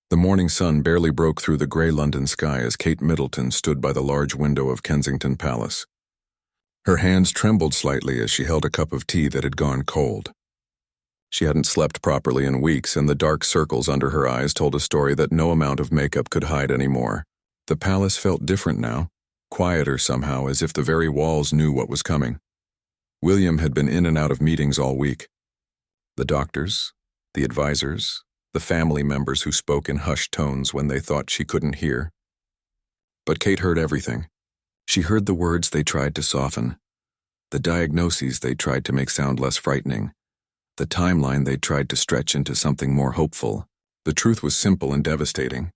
The morning sun barely broke through the grey London sky as Kate Middleton stood by the large window of Kensington Palace. Her hands trembled slightly as she held a cup of tea that had gone cold. She hadn't slept properly in weeks, and the dark circles under her eyes told a story that no amount of makeup could hide anymore. The palace felt different now, quieter somehow, as if the very walls knew what was coming. William had been in and out of meetings all week. The doctors, the advisors, the family members who spoke in hushed tones when they thought she couldn't hear. But Kate heard everything. She heard the words they tried to soften, the diagnoses they tried to make sound less frightening, the timeline they tried to stretch into something more hopeful. The truth was simple and devastating.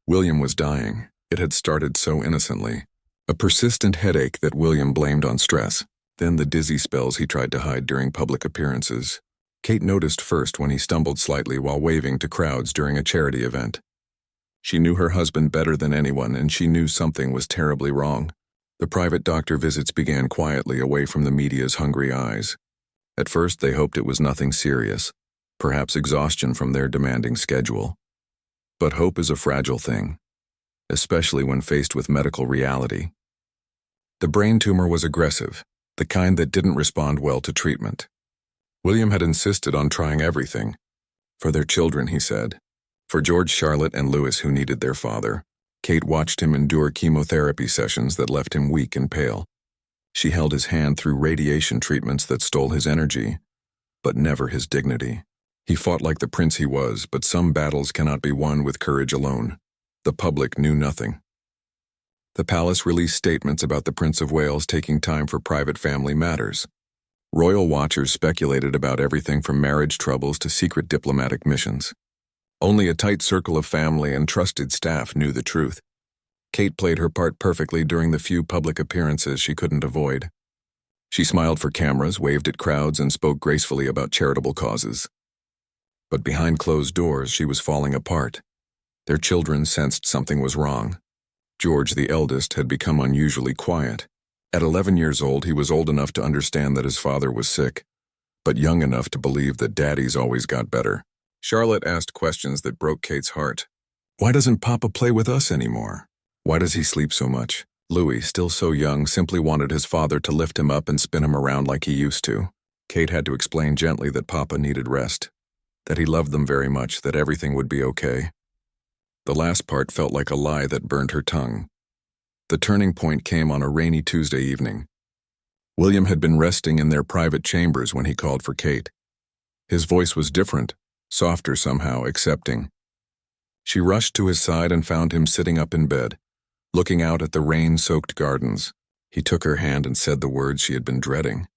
William was dying. It had started so innocently. A persistent headache that William blamed on stress, then the dizzy spells he tried to hide during public appearances. Kate noticed first when he stumbled slightly while waving to crowds during a charity event. She knew her husband better than anyone, and she knew something was terribly wrong. The private doctor visits began quietly, away from the media's hungry eyes. At first they hoped it was nothing serious, perhaps exhaustion from their demanding schedule. But hope is a fragile thing, especially when faced with medical reality. The brain tumor was aggressive, the kind that didn't respond well to treatment. William had insisted on trying everything. For their children, he said. For George, Charlotte, and Louis, who needed their father. Kate watched him endure chemotherapy sessions that left him weak and pale. She held his hand through radiation treatments that stole his energy, but never his dignity. He fought like the prince he was, but some battles cannot be won with courage alone. The public knew nothing. The palace released statements about the Prince of Wales taking time for private family matters. Royal watchers speculated about everything from marriage troubles to secret diplomatic missions. Only a tight circle of family and trusted staff knew the truth. Kate played her part perfectly during the few public appearances she couldn't avoid. She smiled for cameras, waved at crowds, and spoke gracefully about charitable causes. But behind closed doors, she was falling apart. Their children sensed something was wrong. George, the eldest, had become unusually quiet. At 11 years old, he was old enough to understand that his father was sick, but young enough to believe that daddies always got better. Charlotte asked questions that broke Kate's heart. Why doesn't Papa play with us anymore? Why does he sleep so much? Louis, still so young, simply wanted his father to lift him up and spin him around like he used to. Kate had to explain gently that Papa needed rest, that he loved them very much, that everything would be okay. The last part felt like a lie that burned her tongue. The turning point came on a rainy Tuesday evening. William had been resting in their private chambers when he called for Kate. His voice was different, softer somehow, accepting. She rushed to his side and found him sitting up in bed, looking out at the rain-soaked gardens. He took her hand and said the words she had been dreading.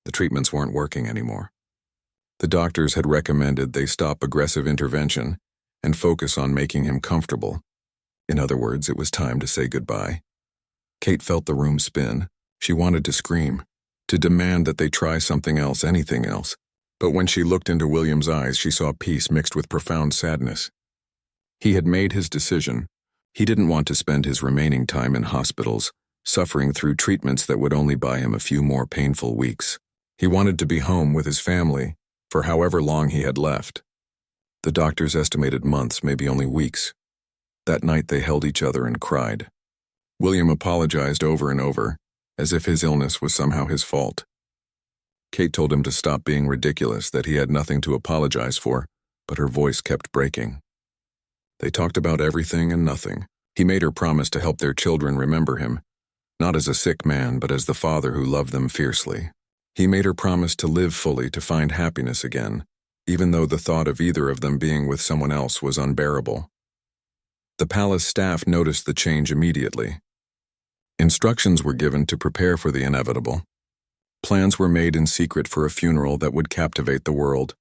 The treatments weren't working anymore. The doctors had recommended they stop aggressive intervention and focus on making him comfortable. In other words, it was time to say goodbye. Kate felt the room spin. She wanted to scream, to demand that they try something else, anything else. But when she looked into William's eyes, she saw peace mixed with profound sadness. He had made his decision. He didn't want to spend his remaining time in hospitals, suffering through treatments that would only buy him a few more painful weeks. He wanted to be home with his family for however long he had left. The doctors estimated months, maybe only weeks. That night they held each other and cried. William apologized over and over, as if his illness was somehow his fault. Kate told him to stop being ridiculous, that he had nothing to apologize for, but her voice kept breaking. They talked about everything and nothing. He made her promise to help their children remember him, not as a sick man, but as the father who loved them fiercely. He made her promise to live fully, to find happiness again, even though the thought of either of them being with someone else was unbearable. The palace staff noticed the change immediately. Instructions were given to prepare for the inevitable. Plans were made in secret for a funeral that would captivate the world,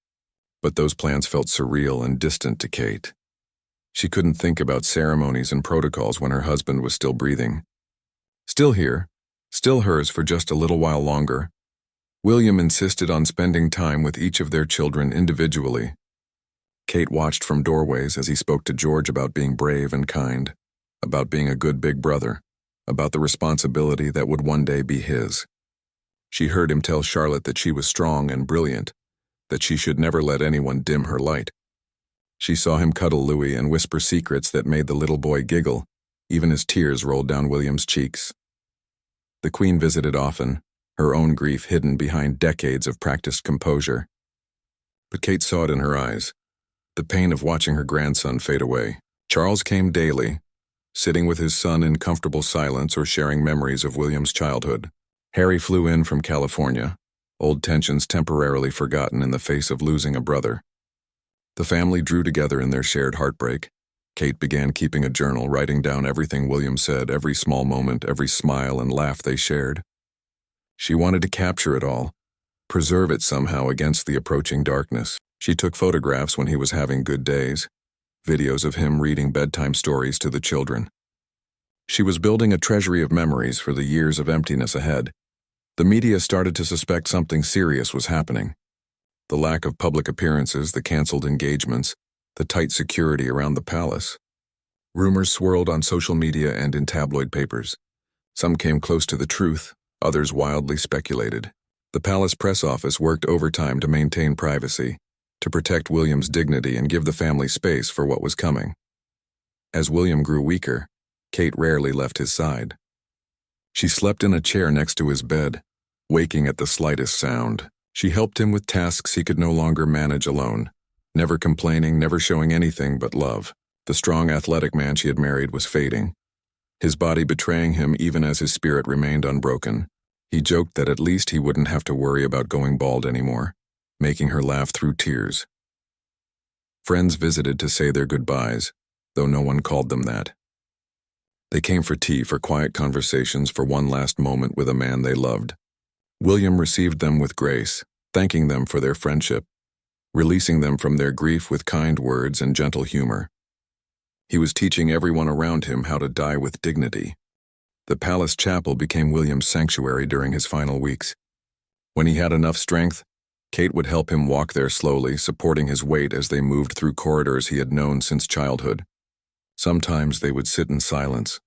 but those plans felt surreal and distant to Kate. She couldn't think about ceremonies and protocols when her husband was still breathing. Still here, still hers for just a little while longer, William insisted on spending time with each of their children individually. Kate watched from doorways as he spoke to George about being brave and kind, about being a good big brother, about the responsibility that would one day be his. She heard him tell Charlotte that she was strong and brilliant, that she should never let anyone dim her light. She saw him cuddle Louis and whisper secrets that made the little boy giggle, even as tears rolled down William's cheeks. The Queen visited often, her own grief hidden behind decades of practiced composure. But Kate saw it in her eyes, the pain of watching her grandson fade away. Charles came daily, sitting with his son in comfortable silence or sharing memories of William's childhood. Harry flew in from California, old tensions temporarily forgotten in the face of losing a brother. The family drew together in their shared heartbreak. Kate began keeping a journal, writing down everything William said, every small moment, every smile and laugh they shared. She wanted to capture it all, preserve it somehow against the approaching darkness. She took photographs when he was having good days, videos of him reading bedtime stories to the children. She was building a treasury of memories for the years of emptiness ahead. The media started to suspect something serious was happening. The lack of public appearances, the canceled engagements, the tight security around the palace. Rumors swirled on social media and in tabloid papers. Some came close to the truth, others wildly speculated. The palace press office worked overtime to maintain privacy, to protect William's dignity and give the family space for what was coming. As William grew weaker, Kate rarely left his side. She slept in a chair next to his bed, waking at the slightest sound. She helped him with tasks he could no longer manage alone, never complaining, never showing anything but love. The strong, athletic man she had married was fading, his body betraying him even as his spirit remained unbroken. He joked that at least he wouldn't have to worry about going bald anymore, making her laugh through tears. Friends visited to say their goodbyes, though no one called them that. They came for tea, for quiet conversations, for one last moment with a man they loved. William received them with grace, thanking them for their friendship, releasing them from their grief with kind words and gentle humor. He was teaching everyone around him how to die with dignity. The palace chapel became William's sanctuary during his final weeks. When he had enough strength, Kate would help him walk there slowly, supporting his weight as they moved through corridors he had known since childhood. Sometimes they would sit in silence,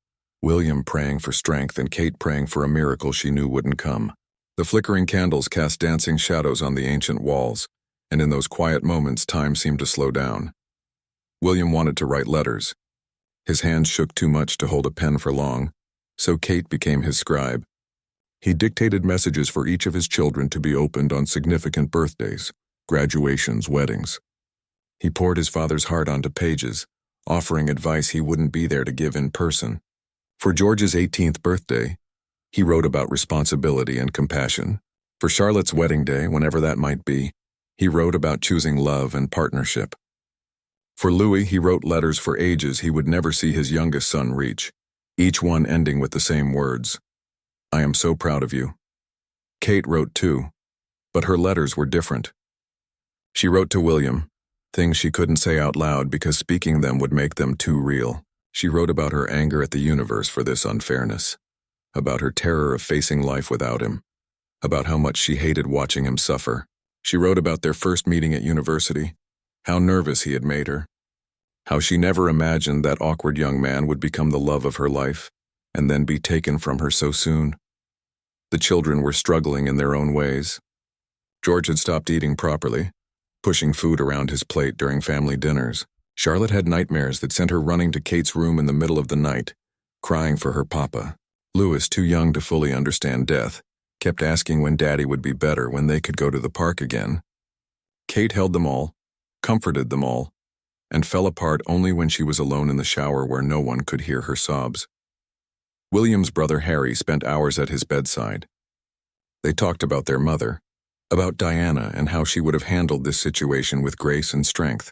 William praying for strength and Kate praying for a miracle she knew wouldn't come. The flickering candles cast dancing shadows on the ancient walls, and in those quiet moments time seemed to slow down. William wanted to write letters. His hands shook too much to hold a pen for long, so Kate became his scribe. He dictated messages for each of his children to be opened on significant birthdays, graduations, weddings. He poured his father's heart onto pages, offering advice he wouldn't be there to give in person. For George's 18th birthday, he wrote about responsibility and compassion. For Charlotte's wedding day, whenever that might be, he wrote about choosing love and partnership. For Louis, he wrote letters for ages he would never see his youngest son reach, each one ending with the same words, "I am so proud of you." Kate wrote too, but her letters were different. She wrote to William, things she couldn't say out loud because speaking them would make them too real. She wrote about her anger at the universe for this unfairness, about her terror of facing life without him, about how much she hated watching him suffer. She wrote about their first meeting at university, how nervous he had made her, how she never imagined that awkward young man would become the love of her life and then be taken from her so soon. The children were struggling in their own ways. George had stopped eating properly, pushing food around his plate during family dinners. Charlotte had nightmares that sent her running to Kate's room in the middle of the night, crying for her papa. Louis, too young to fully understand death, kept asking when Daddy would be better, when they could go to the park again. Kate held them all, comforted them all, and fell apart only when she was alone in the shower where no one could hear her sobs. William's brother Harry spent hours at his bedside. They talked about their mother, about Diana and how she would have handled this situation with grace and strength.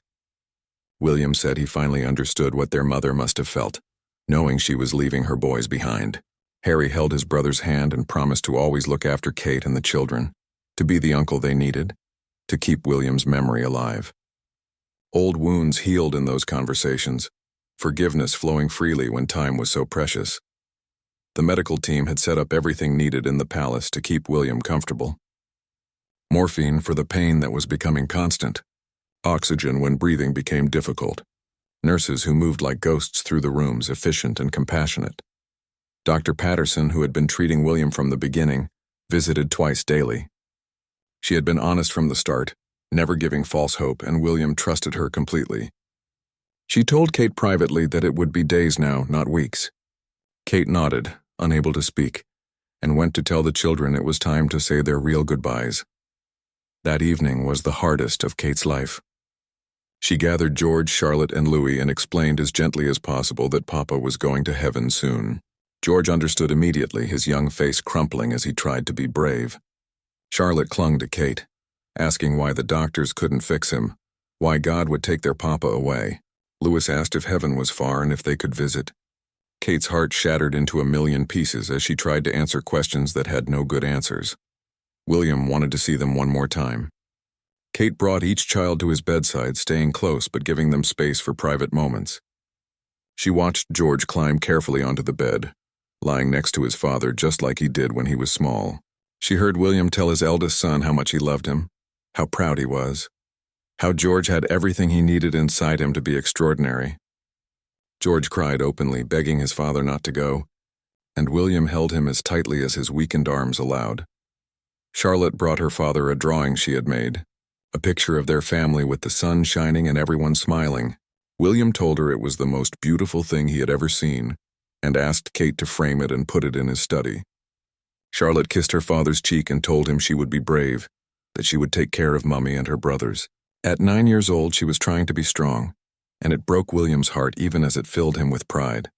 William said he finally understood what their mother must have felt, knowing she was leaving her boys behind. Harry held his brother's hand and promised to always look after Kate and the children, to be the uncle they needed, to keep William's memory alive. Old wounds healed in those conversations, forgiveness flowing freely when time was so precious. The medical team had set up everything needed in the palace to keep William comfortable. Morphine for the pain that was becoming constant, oxygen when breathing became difficult, nurses who moved like ghosts through the rooms, efficient and compassionate. Dr. Patterson, who had been treating William from the beginning, visited twice daily. She had been honest from the start, never giving false hope, and William trusted her completely, She told Kate privately that it would be days now, not weeks. Kate nodded, unable to speak, and went to tell the children it was time to say their real goodbyes. That evening was the hardest of Kate's life. She gathered George, Charlotte, and Louis and explained as gently as possible that Papa was going to heaven soon. George understood immediately, his young face crumpling as he tried to be brave. Charlotte clung to Kate, asking why the doctors couldn't fix him, why God would take their Papa away. Louis asked if heaven was far and if they could visit. Kate's heart shattered into a million pieces as she tried to answer questions that had no good answers. William wanted to see them one more time. Kate brought each child to his bedside, staying close but giving them space for private moments. She watched George climb carefully onto the bed, lying next to his father just like he did when he was small. She heard William tell his eldest son how much he loved him, how proud he was, how George had everything he needed inside him to be extraordinary. George cried openly, begging his father not to go, and William held him as tightly as his weakened arms allowed. Charlotte brought her father a drawing she had made, a picture of their family with the sun shining and everyone smiling. William told her it was the most beautiful thing he had ever seen, and asked Kate to frame it and put it in his study. Charlotte kissed her father's cheek and told him she would be brave, that she would take care of Mummy and her brothers. At 9 years old, she was trying to be strong, and it broke William's heart even as it filled him with pride.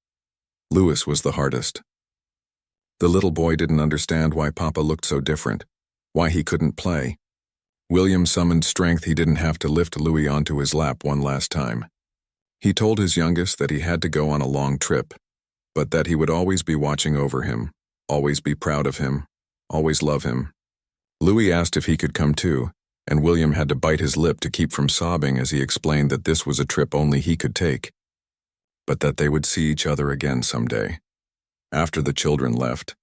Louis was the hardest. The little boy didn't understand why Papa looked so different, why he couldn't play. William summoned strength he didn't have to lift Louis onto his lap one last time. He told his youngest that he had to go on a long trip, but that he would always be watching over him, always be proud of him, always love him. Louis asked if he could come too, and William had to bite his lip to keep from sobbing as he explained that this was a trip only he could take, but that they would see each other again someday. After the children left,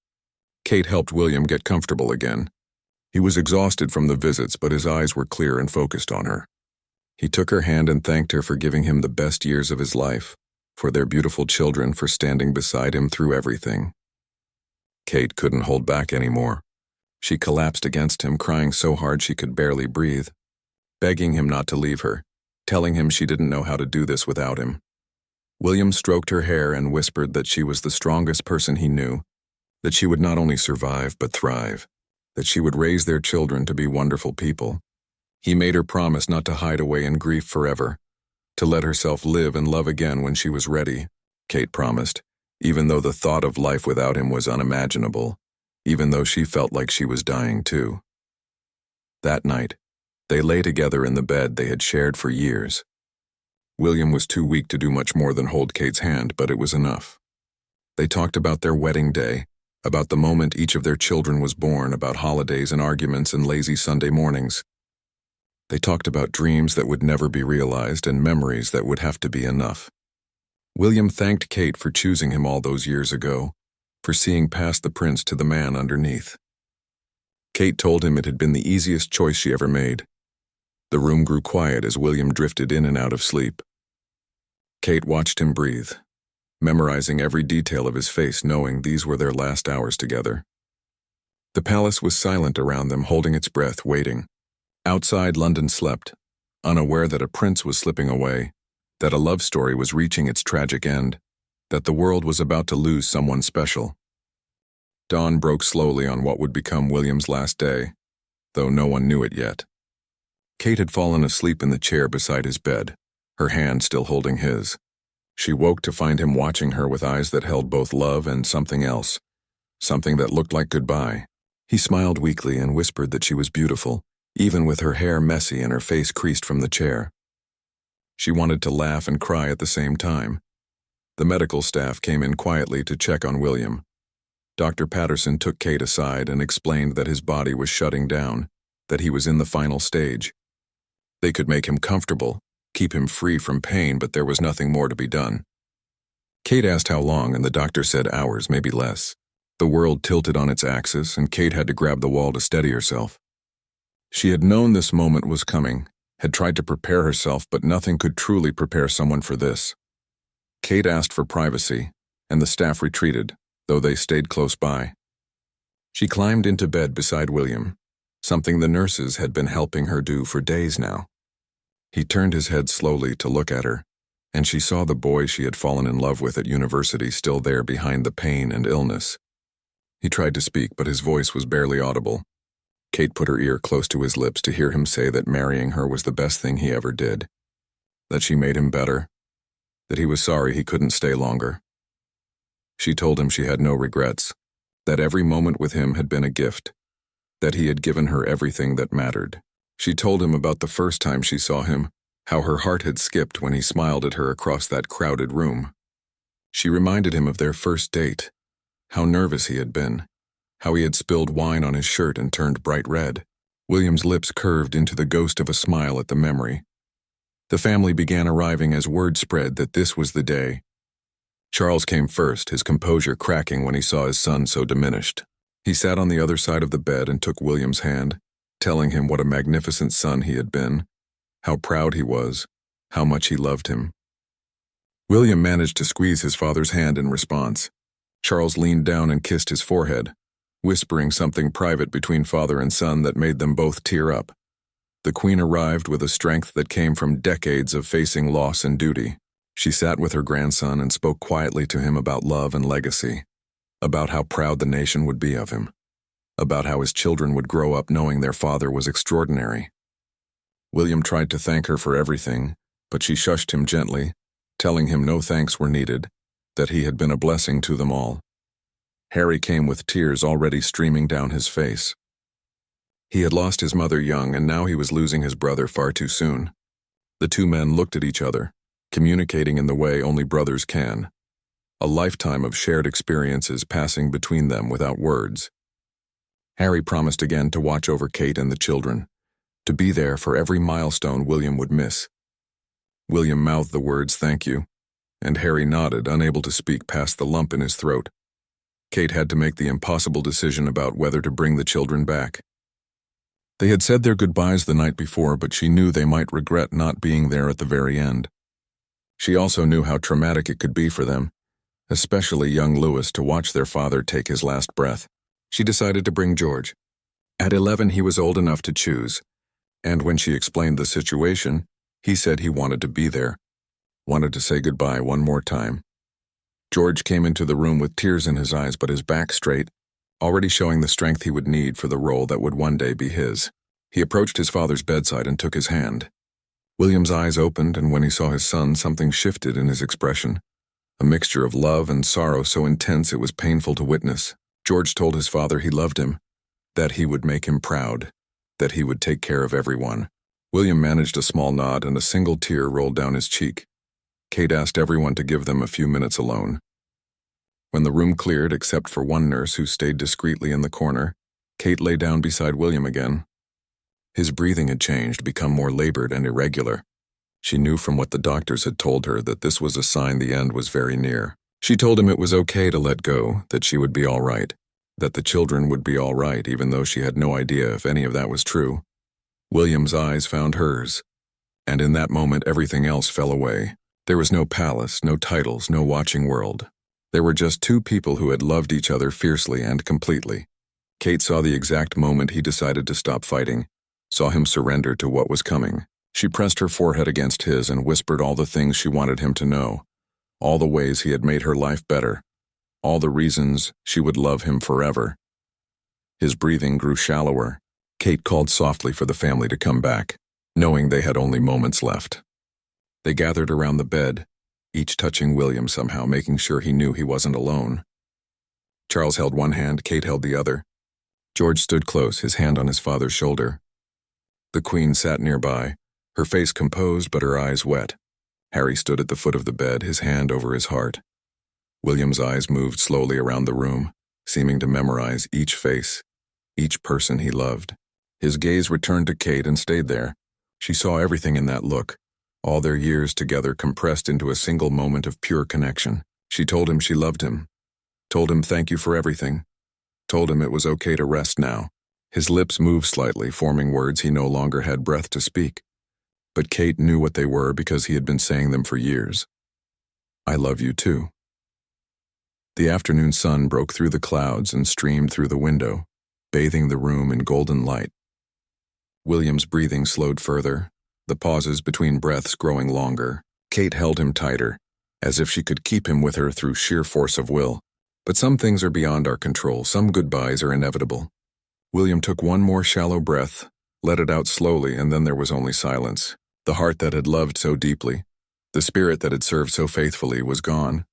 Kate helped William get comfortable again. He was exhausted from the visits, but his eyes were clear and focused on her. He took her hand and thanked her for giving him the best years of his life, for their beautiful children, for standing beside him through everything. Kate couldn't hold back anymore. She collapsed against him, crying so hard she could barely breathe, begging him not to leave her, telling him she didn't know how to do this without him. William stroked her hair and whispered that she was the strongest person he knew, that she would not only survive but thrive, that she would raise their children to be wonderful people. He made her promise not to hide away in grief forever, to let herself live and love again when she was ready. Kate promised, even though the thought of life without him was unimaginable, even though she felt like she was dying too. That night, they lay together in the bed they had shared for years. William was too weak to do much more than hold Kate's hand, but it was enough. They talked about their wedding day, about the moment each of their children was born, about holidays and arguments and lazy Sunday mornings. They talked about dreams that would never be realized and memories that would have to be enough. William thanked Kate for choosing him all those years ago, for seeing past the prince to the man underneath. Kate told him it had been the easiest choice she ever made. The room grew quiet as William drifted in and out of sleep. Kate watched him breathe, memorizing every detail of his face, knowing these were their last hours together. The palace was silent around them, holding its breath, waiting. Outside, London slept, unaware that a prince was slipping away, that a love story was reaching its tragic end, that the world was about to lose someone special. Dawn broke slowly on what would become William's last day, though no one knew it yet. Kate had fallen asleep in the chair beside his bed, her hand still holding his. She woke to find him watching her with eyes that held both love and something else, something that looked like goodbye. He smiled weakly and whispered that she was beautiful, even with her hair messy and her face creased from the chair. She wanted to laugh and cry at the same time. The medical staff came in quietly to check on William. Dr. Patterson took Kate aside and explained that his body was shutting down, that he was in the final stage. They could make him comfortable, keep him free from pain, but there was nothing more to be done. Kate asked how long, and the doctor said hours, maybe less. The world tilted on its axis, and Kate had to grab the wall to steady herself. She had known this moment was coming, had tried to prepare herself, but nothing could truly prepare someone for this. Kate asked for privacy, and the staff retreated, though they stayed close by. She climbed into bed beside William, something the nurses had been helping her do for days now. He turned his head slowly to look at her, and she saw the boy she had fallen in love with at university still there behind the pain and illness. He tried to speak, but his voice was barely audible. Kate put her ear close to his lips to hear him say that marrying her was the best thing he ever did, that she made him better, that he was sorry he couldn't stay longer. She told him she had no regrets, that every moment with him had been a gift, that he had given her everything that mattered. She told him about the first time she saw him, how her heart had skipped when he smiled at her across that crowded room. She reminded him of their first date, how nervous he had been, how he had spilled wine on his shirt and turned bright red. William's lips curved into the ghost of a smile at the memory. The family began arriving as word spread that this was the day. Charles came first, his composure cracking when he saw his son so diminished. He sat on the other side of the bed and took William's hand, telling him what a magnificent son he had been, how proud he was, how much he loved him. William managed to squeeze his father's hand in response. Charles leaned down and kissed his forehead, whispering something private between father and son that made them both tear up. The Queen arrived with a strength that came from decades of facing loss and duty. She sat with her grandson and spoke quietly to him about love and legacy, about how proud the nation would be of him, about how his children would grow up knowing their father was extraordinary. William tried to thank her for everything, but she shushed him gently, telling him no thanks were needed, that he had been a blessing to them all. Harry came with tears already streaming down his face. He had lost his mother young, and now he was losing his brother far too soon. The two men looked at each other, communicating in the way only brothers can, a lifetime of shared experiences passing between them without words. Harry promised again to watch over Kate and the children, to be there for every milestone William would miss. William mouthed the words "thank you," and Harry nodded, unable to speak past the lump in his throat. Kate had to make the impossible decision about whether to bring the children back. They had said their goodbyes the night before, but she knew they might regret not being there at the very end. She also knew how traumatic it could be for them, especially young Louis, to watch their father take his last breath. She decided to bring George. At 11, he was old enough to choose, and when she explained the situation, he said he wanted to be there, wanted to say goodbye one more time. George came into the room with tears in his eyes but his back straight, already showing the strength he would need for the role that would one day be his. He approached his father's bedside and took his hand. William's eyes opened, and when he saw his son, something shifted in his expression, a mixture of love and sorrow so intense it was painful to witness. George told his father he loved him, that he would make him proud, that he would take care of everyone. William managed a small nod, and a single tear rolled down his cheek. Kate asked everyone to give them a few minutes alone. When the room cleared, except for one nurse who stayed discreetly in the corner, Kate lay down beside William again. His breathing had changed, become more labored and irregular. She knew from what the doctors had told her that this was a sign the end was very near. She told him it was okay to let go, that she would be all right, that the children would be all right, even though she had no idea if any of that was true. William's eyes found hers, and in that moment everything else fell away. There was no palace, no titles, no watching world. There were just two people who had loved each other fiercely and completely. Kate saw the exact moment he decided to stop fighting, saw him surrender to what was coming. She pressed her forehead against his and whispered all the things she wanted him to know, all the ways he had made her life better, all the reasons she would love him forever. His breathing grew shallower. Kate called softly for the family to come back, knowing they had only moments left. They gathered around the bed, each touching William somehow, making sure he knew he wasn't alone. Charles held one hand, Kate held the other. George stood close, his hand on his father's shoulder. The Queen sat nearby, her face composed but her eyes wet. Harry stood at the foot of the bed, his hand over his heart. William's eyes moved slowly around the room, seeming to memorize each face, each person he loved. His gaze returned to Kate and stayed there. She saw everything in that look, all their years together compressed into a single moment of pure connection. She told him she loved him, told him thank you for everything, told him it was okay to rest now. His lips moved slightly, forming words he no longer had breath to speak. But Kate knew what they were because he had been saying them for years. I love you too. The afternoon sun broke through the clouds and streamed through the window, bathing the room in golden light. William's breathing slowed further, the pauses between breaths growing longer. Kate held him tighter, as if she could keep him with her through sheer force of will. But some things are beyond our control. Some goodbyes are inevitable. William took one more shallow breath, let it out slowly, and then there was only silence. The heart that had loved so deeply, the spirit that had served so faithfully, was gone.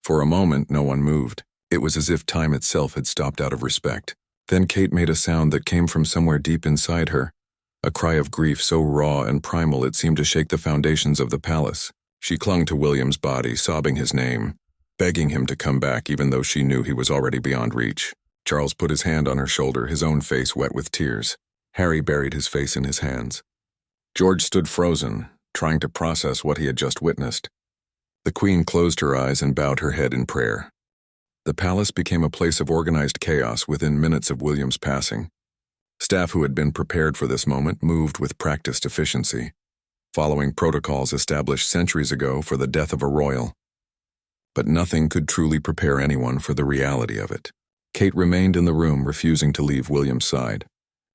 For a moment, no one moved. It was as if time itself had stopped out of respect. Then Kate made a sound that came from somewhere deep inside her, a cry of grief so raw and primal it seemed to shake the foundations of the palace. She clung to William's body, sobbing his name, begging him to come back even though she knew he was already beyond reach. Charles put his hand on her shoulder, his own face wet with tears. Harry buried his face in his hands. George stood frozen, trying to process what he had just witnessed. The Queen closed her eyes and bowed her head in prayer. The palace became a place of organized chaos within minutes of William's passing. Staff who had been prepared for this moment moved with practiced efficiency, following protocols established centuries ago for the death of a royal. But nothing could truly prepare anyone for the reality of it. Kate remained in the room, refusing to leave William's side.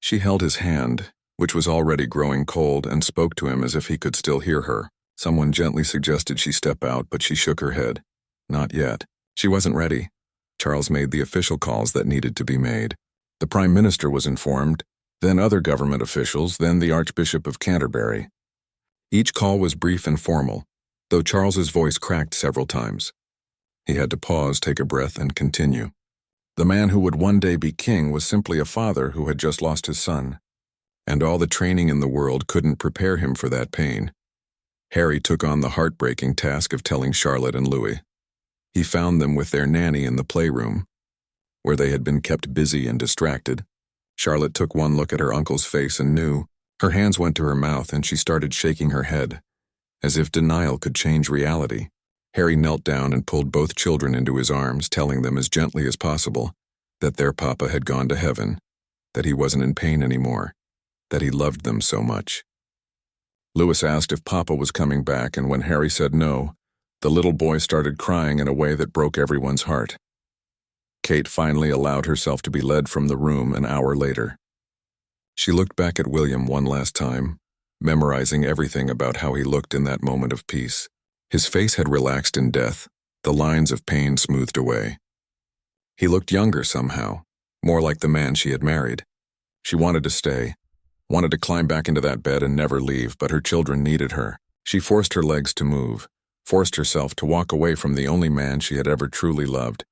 She held his hand, which was already growing cold, and spoke to him as if he could still hear her. Someone gently suggested she step out, but she shook her head. Not yet. She wasn't ready. Charles made the official calls that needed to be made. The Prime Minister was informed, then other government officials, then the Archbishop of Canterbury. Each call was brief and formal, though Charles's voice cracked several times. He had to pause, take a breath, and continue. The man who would one day be king was simply a father who had just lost his son, and all the training in the world couldn't prepare him for that pain. Harry took on the heartbreaking task of telling Charlotte and Louis. He found them with their nanny in the playroom, where they had been kept busy and distracted. Charlotte took one look at her uncle's face and knew. Her hands went to her mouth and she started shaking her head, as if denial could change reality. Harry knelt down and pulled both children into his arms, telling them as gently as possible that their papa had gone to heaven, that he wasn't in pain anymore, that he loved them so much. Louis asked if Papa was coming back, and when Harry said no, the little boy started crying in a way that broke everyone's heart. Kate finally allowed herself to be led from the room an hour later. She looked back at William one last time, memorizing everything about how he looked in that moment of peace. His face had relaxed in death, the lines of pain smoothed away. He looked younger somehow, more like the man she had married. She wanted to stay, wanted to climb back into that bed and never leave, but her children needed her. She forced her legs to move, forced herself to walk away from the only man she had ever truly loved.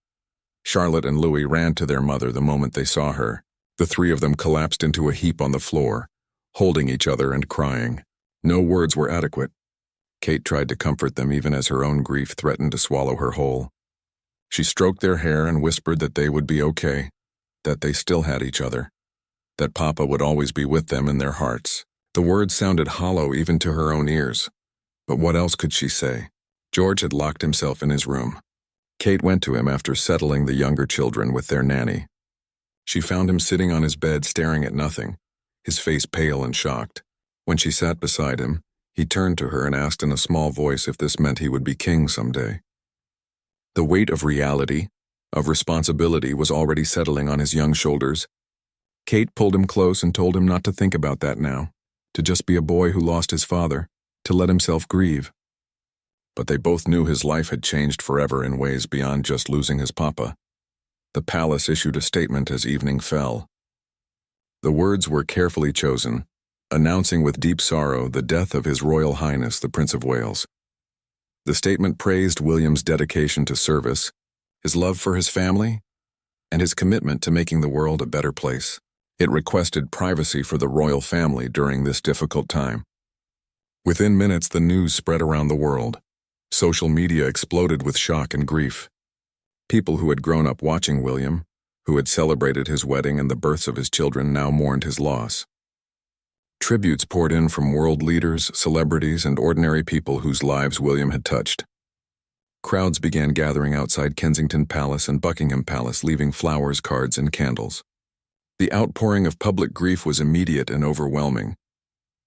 Charlotte and Louis ran to their mother the moment they saw her. The three of them collapsed into a heap on the floor, holding each other and crying. No words were adequate. Kate tried to comfort them even as her own grief threatened to swallow her whole. She stroked their hair and whispered that they would be okay, that they still had each other, that Papa would always be with them in their hearts. The words sounded hollow even to her own ears. But what else could she say? George had locked himself in his room. Kate went to him after settling the younger children with their nanny. She found him sitting on his bed staring at nothing, his face pale and shocked. When she sat beside him, he turned to her and asked in a small voice if this meant he would be king someday. The weight of reality, of responsibility, was already settling on his young shoulders. Kate pulled him close and told him not to think about that now, to just be a boy who lost his father, to let himself grieve. But they both knew his life had changed forever in ways beyond just losing his papa. The palace issued a statement as evening fell. The words were carefully chosen, announcing with deep sorrow the death of His Royal Highness the Prince of Wales. The statement praised William's dedication to service, his love for his family, and his commitment to making the world a better place. It requested privacy for the royal family during this difficult time. Within minutes, the news spread around the world. Social media exploded with shock and grief. People who had grown up watching William, who had celebrated his wedding and the births of his children, now mourned his loss. Tributes poured in from world leaders, celebrities, and ordinary people whose lives William had touched. Crowds began gathering outside Kensington Palace and Buckingham Palace, leaving flowers, cards, and candles. The outpouring of public grief was immediate and overwhelming.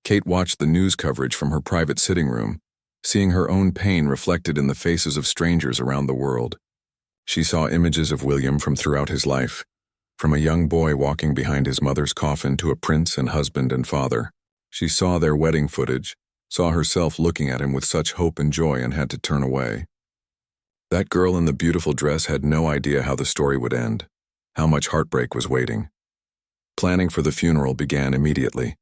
Kate watched the news coverage from her private sitting room, seeing her own pain reflected in the faces of strangers around the world. She saw images of William from throughout his life, from a young boy walking behind his mother's coffin to a prince and husband and father. She saw their wedding footage, saw herself looking at him with such hope and joy and had to turn away. That girl in the beautiful dress had no idea how the story would end, how much heartbreak was waiting. Planning for the funeral began immediately.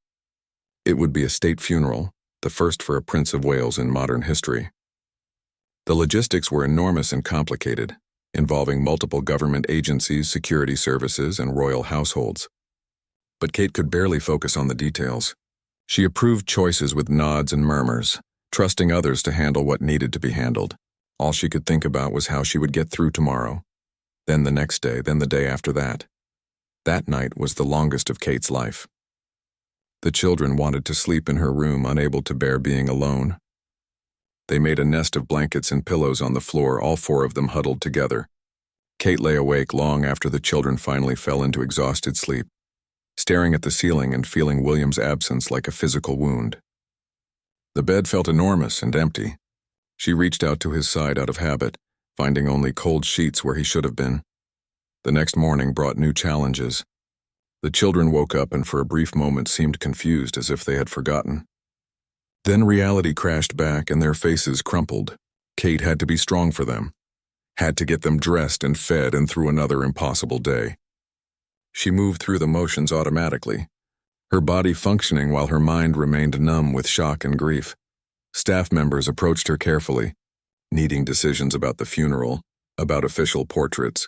It would be a state funeral, the first for a Prince of Wales in modern history. The logistics were enormous and complicated, involving multiple government agencies, security services, and royal households. But Kate could barely focus on the details. She approved choices with nods and murmurs, trusting others to handle what needed to be handled. All she could think about was how she would get through tomorrow, then the next day, then the day after that. That night was the longest of Kate's life. The children wanted to sleep in her room, unable to bear being alone. They made a nest of blankets and pillows on the floor, all four of them huddled together. Kate lay awake long after the children finally fell into exhausted sleep, staring at the ceiling and feeling William's absence like a physical wound. The bed felt enormous and empty. She reached out to his side out of habit, finding only cold sheets where he should have been. The next morning brought new challenges. The children woke up and for a brief moment seemed confused, as if they had forgotten. Then reality crashed back and their faces crumpled. Kate had to be strong for them, had to get them dressed and fed and through another impossible day. She moved through the motions automatically, her body functioning while her mind remained numb with shock and grief. Staff members approached her carefully, needing decisions about the funeral, about official portraits,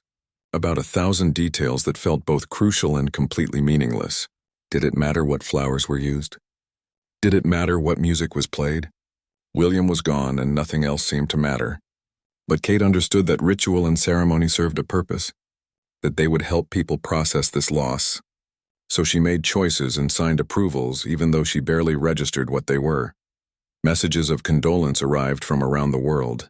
about 1,000 details that felt both crucial and completely meaningless. Did it matter what flowers were used? Did it matter what music was played? William was gone and nothing else seemed to matter. But Kate understood that ritual and ceremony served a purpose, that they would help people process this loss. So she made choices and signed approvals even though she barely registered what they were. Messages of condolence arrived from around the world.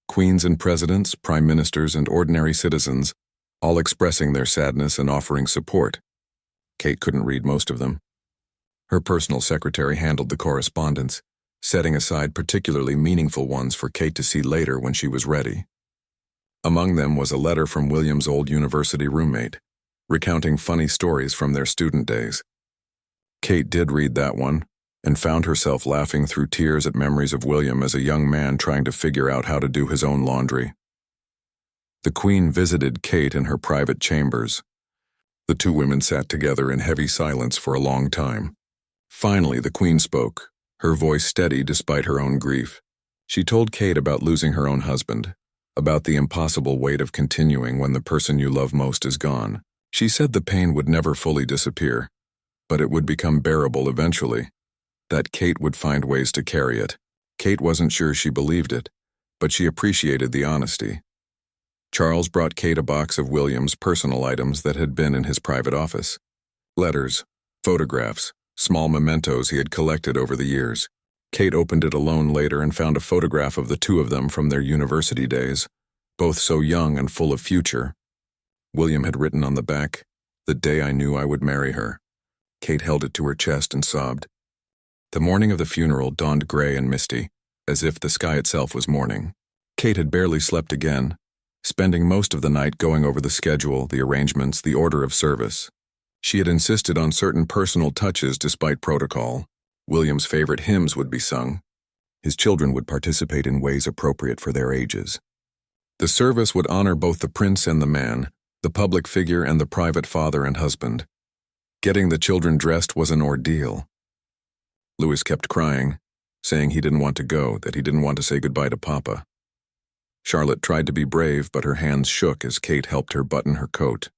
Queens and presidents, prime ministers, and ordinary citizens, all expressing their sadness and offering support. Kate couldn't read most of them. Her personal secretary handled the correspondence, setting aside particularly meaningful ones for Kate to see later when she was ready. Among them was a letter from William's old university roommate, recounting funny stories from their student days. Kate did read that one, and found herself laughing through tears at memories of William as a young man trying to figure out how to do his own laundry. The Queen visited Kate in her private chambers. The two women sat together in heavy silence for a long time. Finally, the Queen spoke, her voice steady despite her own grief. She told Kate about losing her own husband, about the impossible weight of continuing when the person you love most is gone. She said the pain would never fully disappear, but it would become bearable eventually, that Kate would find ways to carry it. Kate wasn't sure she believed it, but she appreciated the honesty. Charles brought Kate a box of William's personal items that had been in his private office. Letters, photographs, small mementos he had collected over the years. Kate opened it alone later and found a photograph of the two of them from their university days, both so young and full of future. William had written on the back, "The day I knew I would marry her." Kate held it to her chest and sobbed. The morning of the funeral dawned gray and misty, as if the sky itself was mourning. Kate had barely slept again, spending most of the night going over the schedule, the arrangements, the order of service. She had insisted on certain personal touches despite protocol. William's favorite hymns would be sung. His children would participate in ways appropriate for their ages. The service would honor both the prince and the man, the public figure and the private father and husband. Getting the children dressed was an ordeal. Louis kept crying, saying he didn't want to go, that he didn't want to say goodbye to Papa. Charlotte tried to be brave, but her hands shook as Kate helped her button her coat.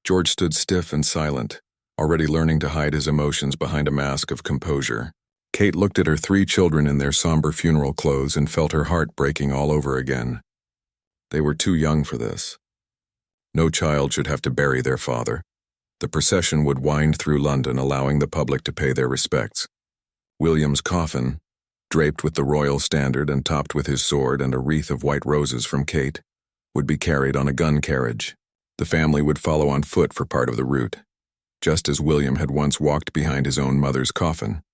George stood stiff and silent, already learning to hide his emotions behind a mask of composure. Kate looked at her 3 children in their somber funeral clothes and felt her heart breaking all over again. They were too young for this. No child should have to bury their father. The procession would wind through London, allowing the public to pay their respects. William's coffin, draped with the royal standard and topped with his sword and a wreath of white roses from Kate, would be carried on a gun carriage. The family would follow on foot for part of the route, just as William had once walked behind his own mother's coffin.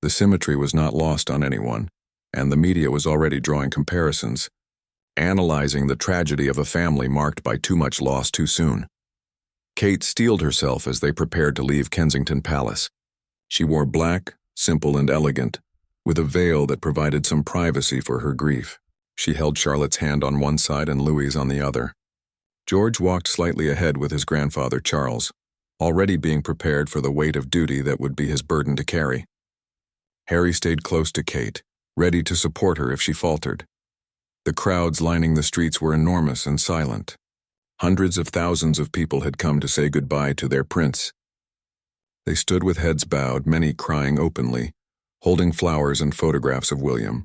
The symmetry was not lost on anyone, and the media was already drawing comparisons, analyzing the tragedy of a family marked by too much loss too soon. Kate steeled herself as they prepared to leave Kensington Palace. She wore black, simple and elegant, with a veil that provided some privacy for her grief. She held Charlotte's hand on one side and Louis's on the other. George walked slightly ahead with his grandfather Charles, already being prepared for the weight of duty that would be his burden to carry. Harry stayed close to Kate, ready to support her if she faltered. The crowds lining the streets were enormous and silent. Hundreds of thousands of people had come to say goodbye to their prince. They stood with heads bowed, many crying openly, holding flowers and photographs of William.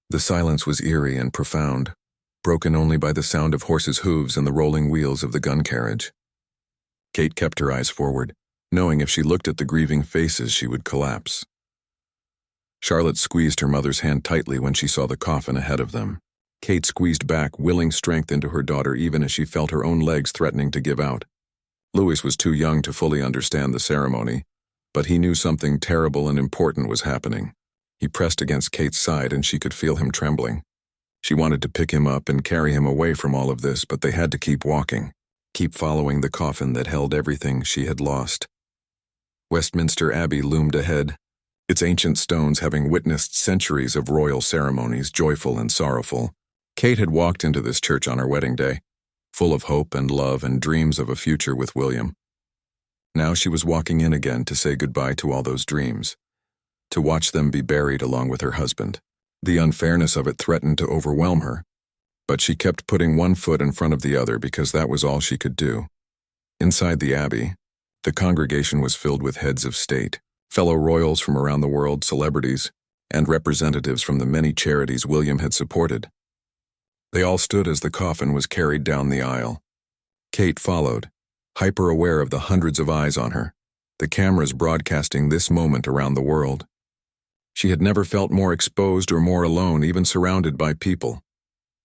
The silence was eerie and profound, broken only by the sound of horses' hooves and the rolling wheels of the gun carriage. Kate kept her eyes forward, knowing if she looked at the grieving faces she would collapse. Charlotte squeezed her mother's hand tightly when she saw the coffin ahead of them. Kate squeezed back, willing strength into her daughter even as she felt her own legs threatening to give out. Louis was too young to fully understand the ceremony, but he knew something terrible and important was happening. He pressed against Kate's side and she could feel him trembling. She wanted to pick him up and carry him away from all of this, but they had to keep walking, keep following the coffin that held everything she had lost. Westminster Abbey loomed ahead, its ancient stones having witnessed centuries of royal ceremonies, joyful and sorrowful. Kate had walked into this church on her wedding day, full of hope and love and dreams of a future with William. Now she was walking in again to say goodbye to all those dreams, to watch them be buried along with her husband. The unfairness of it threatened to overwhelm her, but she kept putting one foot in front of the other because that was all she could do. Inside the abbey, the congregation was filled with heads of state, fellow royals from around the world, celebrities, and representatives from the many charities William had supported. They all stood as the coffin was carried down the aisle. Kate followed, hyper-aware of the hundreds of eyes on her, the cameras broadcasting this moment around the world. She had never felt more exposed or more alone, even surrounded by people.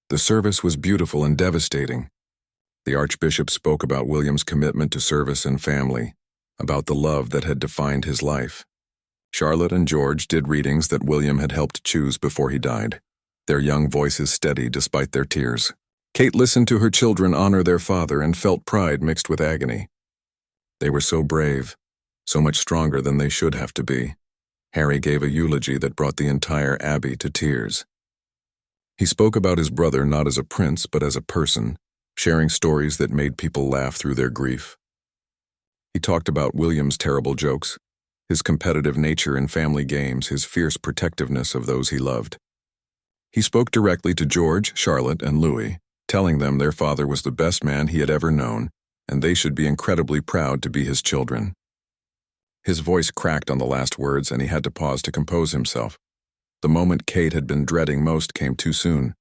The service was beautiful and devastating. The Archbishop spoke about William's commitment to service and family, about the love that had defined his life. Charlotte and George did readings that William had helped choose before he died, their young voices steady despite their tears. Kate listened to her children honor their father and felt pride mixed with agony. They were so brave, so much stronger than they should have to be. Harry gave a eulogy that brought the entire abbey to tears. He spoke about his brother not as a prince but as a person, sharing stories that made people laugh through their grief. He talked about William's terrible jokes, his competitive nature in family games, his fierce protectiveness of those he loved. He spoke directly to George, Charlotte, and Louis, telling them their father was the best man he had ever known, and they should be incredibly proud to be his children. His voice cracked on the last words, and he had to pause to compose himself. The moment Kate had been dreading most came too soon.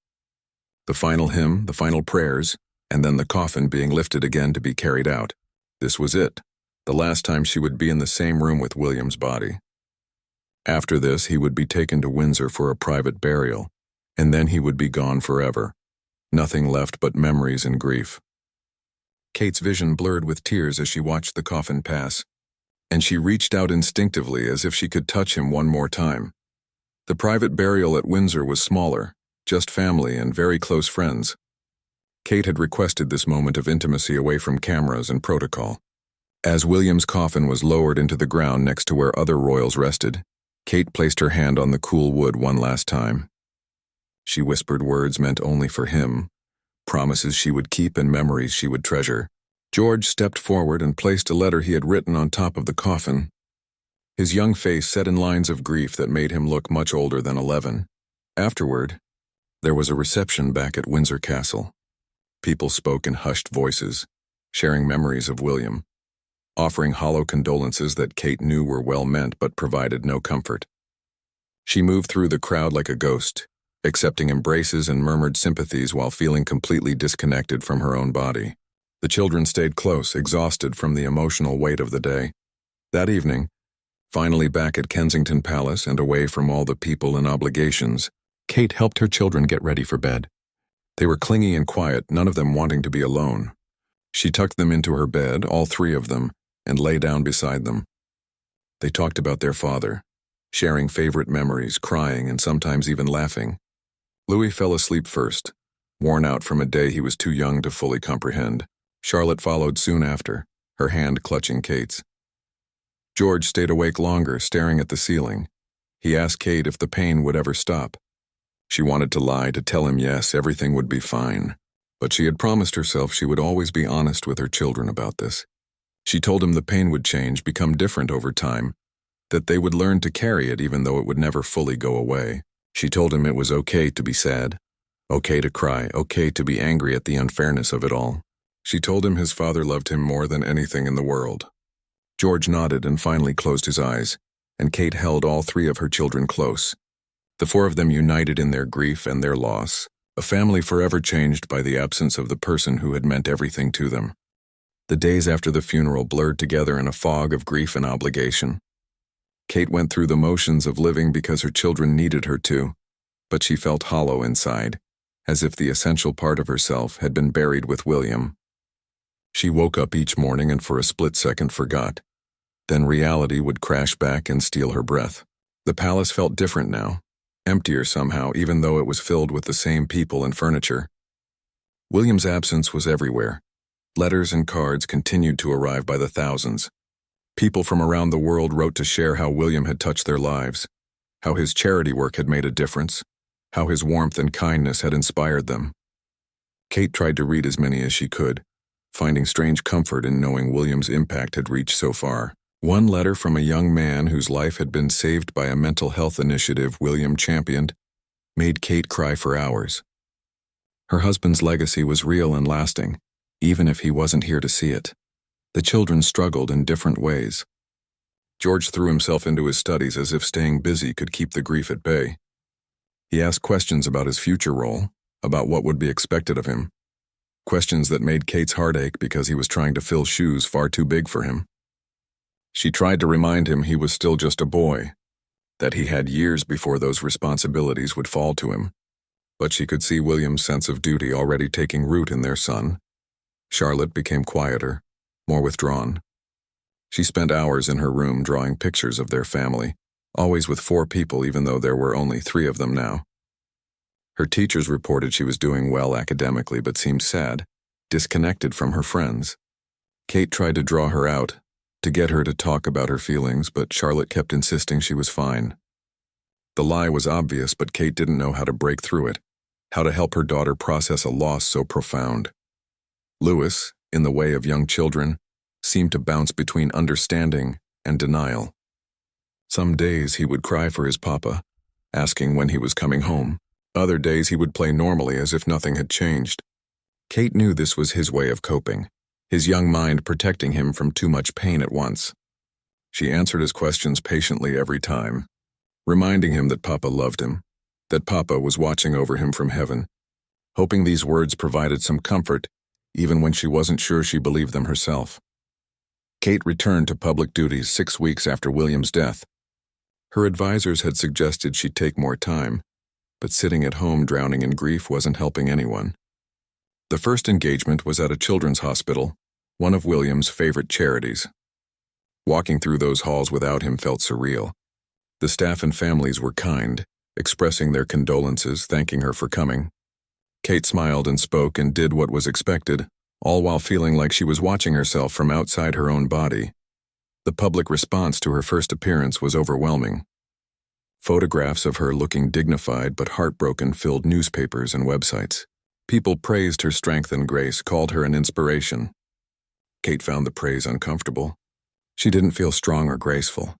The final hymn, the final prayers, and then the coffin being lifted again to be carried out. This was it, the last time she would be in the same room with William's body. After this, he would be taken to Windsor for a private burial, and then he would be gone forever. Nothing left but memories and grief. Kate's vision blurred with tears as she watched the coffin pass, and she reached out instinctively as if she could touch him one more time. The private burial at Windsor was smaller, just family and very close friends. Kate had requested this moment of intimacy away from cameras and protocol. As William's coffin was lowered into the ground next to where other royals rested, Kate placed her hand on the cool wood one last time. She whispered words meant only for him, promises she would keep and memories she would treasure. George stepped forward and placed a letter he had written on top of the coffin. His young face set in lines of grief that made him look much older than 11. Afterward, there was a reception back at Windsor Castle. People spoke in hushed voices, sharing memories of William, offering hollow condolences that Kate knew were well meant but provided no comfort. She moved through the crowd like a ghost, accepting embraces and murmured sympathies while feeling completely disconnected from her own body. The children stayed close, exhausted from the emotional weight of the day. That evening, finally back at Kensington Palace and away from all the people and obligations, Kate helped her children get ready for bed. They were clingy and quiet, none of them wanting to be alone. She tucked them into her bed, all three of them, and lay down beside them. They talked about their father, sharing favorite memories, crying, and sometimes even laughing. Louis fell asleep first, worn out from a day he was too young to fully comprehend. Charlotte followed soon after, her hand clutching Kate's. George stayed awake longer, staring at the ceiling, He asked Kate if the pain would ever stop. She wanted to lie, to tell him yes, everything would be fine. But she had promised herself she would always be honest with her children about this. She told him the pain would change, become different over time, that they would learn to carry it even though it would never fully go away. She told him it was okay to be sad, okay to cry, okay to be angry at the unfairness of it all. She told him his father loved him more than anything in the world. George nodded and finally closed his eyes, and Kate held all three of her children close. The four of them united in their grief and their loss, a family forever changed by the absence of the person who had meant everything to them. The days after the funeral blurred together in a fog of grief and obligation. Kate went through the motions of living because her children needed her to, but she felt hollow inside, as if the essential part of herself had been buried with William. She woke up each morning and for a split second forgot. Then reality would crash back and steal her breath. The palace felt different now, emptier somehow, even though it was filled with the same people and furniture. William's absence was everywhere. Letters and cards continued to arrive by the thousands. People from around the world wrote to share how William had touched their lives, how his charity work had made a difference, how his warmth and kindness had inspired them. Kate tried to read as many as she could, finding strange comfort in knowing William's impact had reached so far. One letter from a young man whose life had been saved by a mental health initiative William championed made Kate cry for hours. Her husband's legacy was real and lasting, even if he wasn't here to see it. The children struggled in different ways. George threw himself into his studies as if staying busy could keep the grief at bay. He asked questions about his future role, about what would be expected of him. Questions that made Kate's heart ache because he was trying to fill shoes far too big for him. She tried to remind him he was still just a boy, that he had years before those responsibilities would fall to him. But she could see William's sense of duty already taking root in their son. Charlotte became quieter, more withdrawn. She spent hours in her room drawing pictures of their family, always with 4 people even though there were only 3 of them now. Her teachers reported she was doing well academically but seemed sad, disconnected from her friends. Kate tried to draw her out, to get her to talk about her feelings, but Charlotte kept insisting she was fine. The lie was obvious, but Kate didn't know how to break through it, how to help her daughter process a loss so profound. Louis, in the way of young children, seemed to bounce between understanding and denial. Some days he would cry for his papa, asking when he was coming home. Other days he would play normally as if nothing had changed. Kate knew this was his way of coping, his young mind protecting him from too much pain at once. She answered his questions patiently every time, reminding him that Papa loved him, that Papa was watching over him from heaven, hoping these words provided some comfort, even when she wasn't sure she believed them herself. Kate returned to public duties 6 weeks after William's death. Her advisors had suggested she take more time, but sitting at home drowning in grief wasn't helping anyone. The first engagement was at a children's hospital, one of William's favorite charities. Walking through those halls without him felt surreal. The staff and families were kind, expressing their condolences, thanking her for coming. Kate smiled and spoke and did what was expected, all while feeling like she was watching herself from outside her own body. The public response to her first appearance was overwhelming. Photographs of her looking dignified but heartbroken filled newspapers and websites. People praised her strength and grace, called her an inspiration. Kate found the praise uncomfortable. She didn't feel strong or graceful.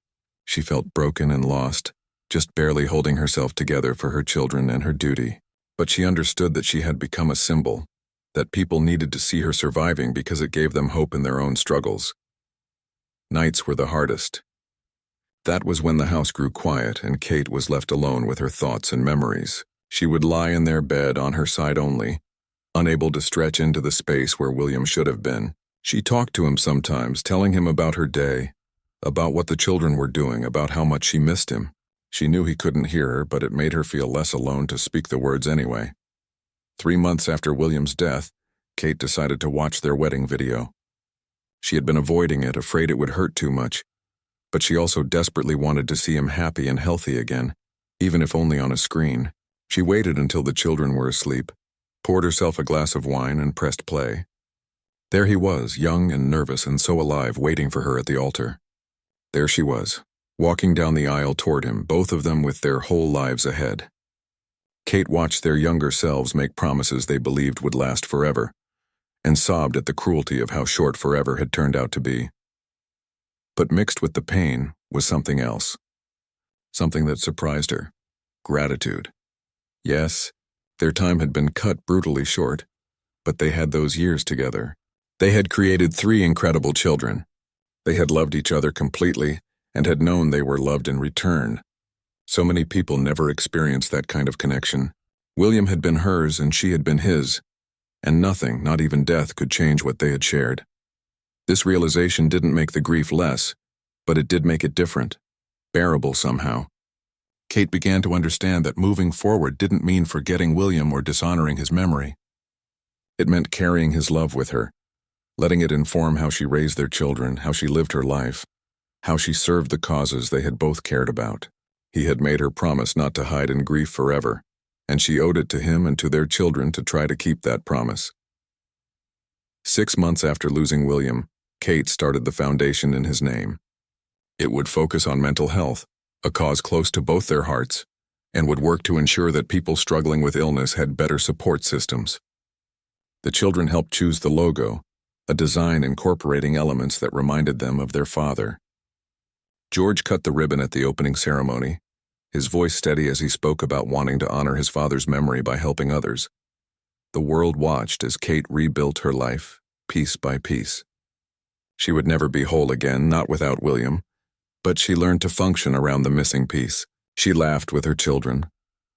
She felt broken and lost, just barely holding herself together for her children and her duty. But she understood that she had become a symbol, that people needed to see her surviving because it gave them hope in their own struggles. Nights were the hardest. That was when the house grew quiet and Kate was left alone with her thoughts and memories. She would lie in their bed on her side only, unable to stretch into the space where William should have been. She talked to him sometimes, telling him about her day, about what the children were doing, about how much she missed him. She knew he couldn't hear her, but it made her feel less alone to speak the words anyway. 3 months after William's death, Kate decided to watch their wedding video. She had been avoiding it, afraid it would hurt too much, but she also desperately wanted to see him happy and healthy again, even if only on a screen. She waited until the children were asleep, poured herself a glass of wine, and pressed play. There he was, young and nervous and so alive, waiting for her at the altar. There she was, walking down the aisle toward him, both of them with their whole lives ahead. Kate watched their younger selves make promises they believed would last forever, and sobbed at the cruelty of how short forever had turned out to be. But mixed with the pain was something else. Something that surprised her. Gratitude. Yes, their time had been cut brutally short, but they had those years together. They had created 3 incredible children. They had loved each other completely and had known they were loved in return. So many people never experienced that kind of connection. William had been hers and she had been his, and nothing, not even death, could change what they had shared. This realization didn't make the grief less, but it did make it different, bearable somehow. Kate began to understand that moving forward didn't mean forgetting William or dishonoring his memory. It meant carrying his love with her, letting it inform how she raised their children, how she lived her life, how she served the causes they had both cared about. He had made her promise not to hide in grief forever, and she owed it to him and to their children to try to keep that promise. 6 months after losing William, Kate started the foundation in his name. It would focus on mental health, a cause close to both their hearts, and would work to ensure that people struggling with illness had better support systems. The children helped choose the logo, a design incorporating elements that reminded them of their father. George cut the ribbon at the opening ceremony, his voice steady as he spoke about wanting to honor his father's memory by helping others. The world watched as Kate rebuilt her life, piece by piece. She would never be whole again, not without William, but she learned to function around the missing piece. She laughed with her children,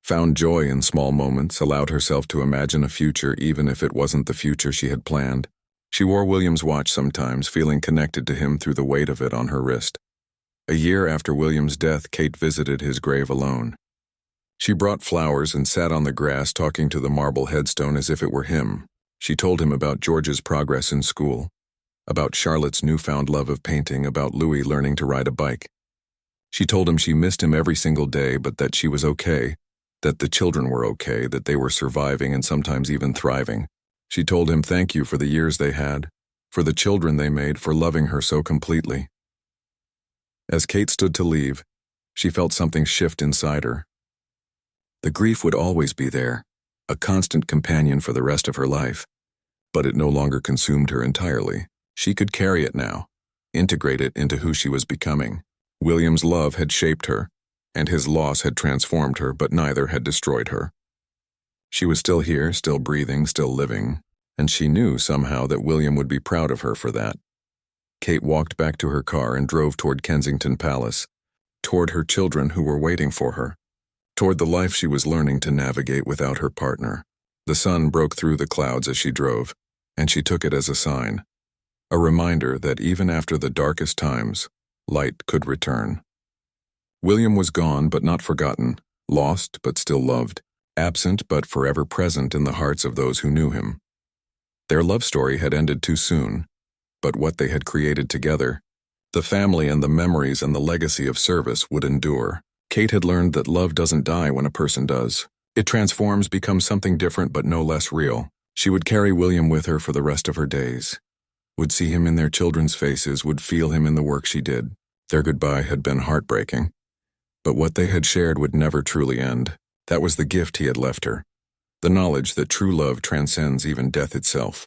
found joy in small moments, allowed herself to imagine a future even if it wasn't the future she had planned. She wore William's watch sometimes, feeling connected to him through the weight of it on her wrist. A year after William's death, Kate visited his grave alone. She brought flowers and sat on the grass talking to the marble headstone as if it were him. She told him about George's progress in school, about Charlotte's newfound love of painting, about Louis learning to ride a bike. She told him she missed him every single day, but that she was okay, that the children were okay, that they were surviving and sometimes even thriving. She told him thank you for the years they had, for the children they made, for loving her so completely. As Kate stood to leave, she felt something shift inside her. The grief would always be there, a constant companion for the rest of her life, but it no longer consumed her entirely. She could carry it now, integrate it into who she was becoming. William's love had shaped her, and his loss had transformed her, but neither had destroyed her. She was still here, still breathing, still living, and she knew somehow that William would be proud of her for that. Kate walked back to her car and drove toward Kensington Palace, toward her children who were waiting for her, toward the life she was learning to navigate without her partner. The sun broke through the clouds as she drove, and she took it as a sign, a reminder that even after the darkest times, light could return. William was gone but not forgotten, lost but still loved, absent but forever present in the hearts of those who knew him. Their love story had ended too soon, but what they had created together, the family and the memories and the legacy of service, would endure. Kate had learned that love doesn't die when a person does. It transforms, becomes something different but no less real. She would carry William with her for the rest of her days, would see him in their children's faces, would feel him in the work she did. Their goodbye had been heartbreaking, but what they had shared would never truly end. That was the gift he had left her, the knowledge that true love transcends even death itself.